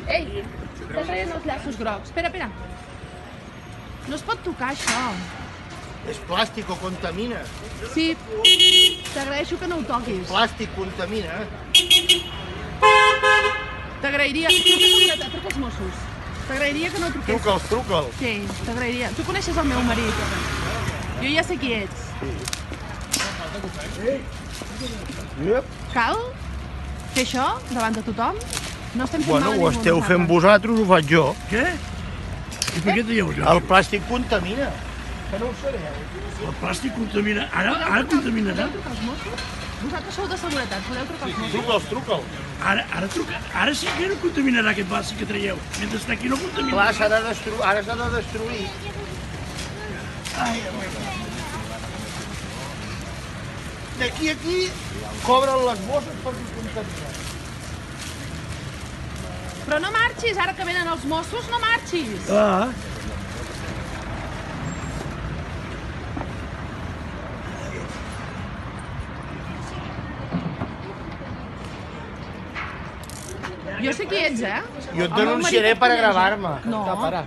Ei, estan traient els llaços grocs. Espera, espera. No es pot tocar, això. És plàstic o contamina. Sí, t'agraeixo que no ho toquis. Plàstic contamina. T'agrairia... Truca els Mossos. T'agrairia que no truqués. Truca'ls. Sí, t'agrairia. Tu coneixes el meu marit. Jo ja sé qui ets. Cal fer això davant de tothom? No estem fent mal a ningú. Ho esteu fent vosaltres, ho faig jo. Què? I per què traieu jo? El plàstic contamina. Que no ho sabeu. El plàstic contamina. Ara contaminarà? Podeu trucar als Mossos? Vosaltres sou de seguretat, podeu trucar als Mossos? Truca'ls. Ara sí que no contaminarà aquest plàstic que traieu. Mentre està aquí no contaminarà. Clar, ara s'ha de destruir. D'aquí a aquí cobren les bosses per descontaminar. Però no marxis, ara que venen els Mossos, no marxis. Ah. Jo sé qui ets, eh? Jo et denunciaré per agravar-me. No. Para.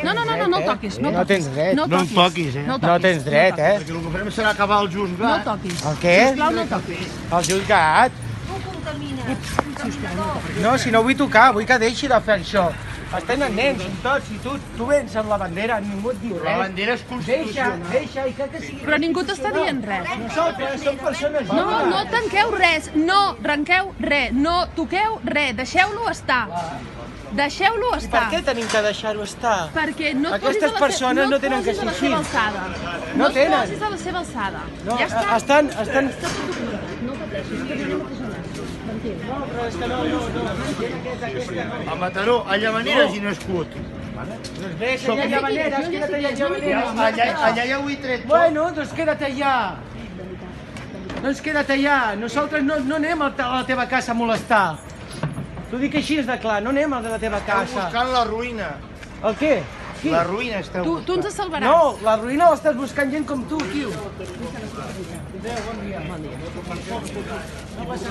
No el toquis. No tens dret. No No em toquis, No No toquis. tens dret, Perquè el que farem serà acabar el No juzgat. toquis. El què? Sisplau, no toquis. El jutjat? No, si no vull tocar, vull que deixi de fer això. Estem en nens, en tots, i tu vens amb la bandera, ningú et diu La res. bandera és constitucional. Deixa, i que sigui... Però ningú t'està dient res. Nosaltres som persones No tanqueu res, no arrenqueu res, no toqueu res, deixeu-lo estar. Deixeu-lo Per estar. què tenim que deixar-ho estar? Perquè no et posis Aquestes a la persones no tenen que posis a la ser seva així. alçada. No et tenen. posis a la seva alçada. No, Ja està. estan... No pateixis, que anem a casa nostra. Tranquil. No, però és que no. A Mataró, a Llavaneres i no escut. Doncs bé, que hi ha llavaneres, queda't allà llavaneres. Allà ja ho he tret tot. Bueno, doncs queda't allà. Doncs queda't allà. Nosaltres no anem a la teva casa a molestar. T'ho dic així de clar, no anem a la teva Esteu casa. buscant la ruïna. El què? Qui? La ruïna esteu Tu ens buscant. salvaràs. No, la ruïna l'estàs buscant gent com tu, tio. No passa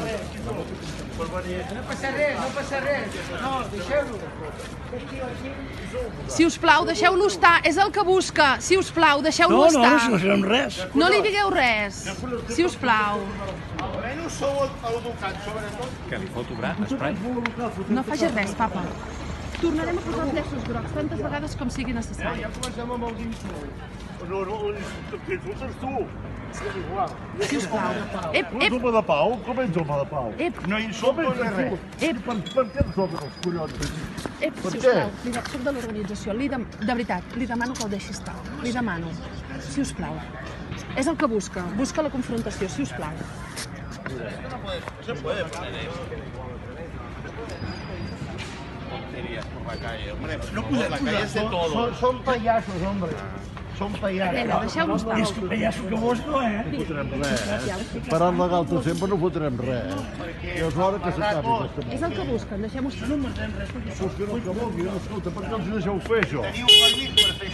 res. No, deixeu-lo. Si us plau, deixeu-lo estar. És el que busca. Si us plau, deixeu-lo No, estar. si no serem res. No li digueu res. Si us plau. Almenys sou educats, sobretot. Què li fot obrar? Esprai? No facis res, papa. Tornarem a posar els llaços grocs tantes vegades com sigui necessari. Ja comencem amb els insults. Que insultes tu? Si us plau. Ep. home de pau? Com ets home de pau? No insultes ni res. Per què no soques els collons? Si us plau. Soc de l'organització. De veritat, li demano que el deixi estar. Li demano. Si us plau. És el que busca. Busca la confrontació, si us plau. No podem pujar. Son payasos, hombre. Son payasos. Vinga, deixeu-lo estar. És que pallasso que vos no, eh? Parant legal tot sempre no fotrem res. I és hora que s'acabi aquesta És el que busquen. Deixem-ho estar. que no, que vulgui, escolta, per què els deixeu fer això? Teniu permís per fer això.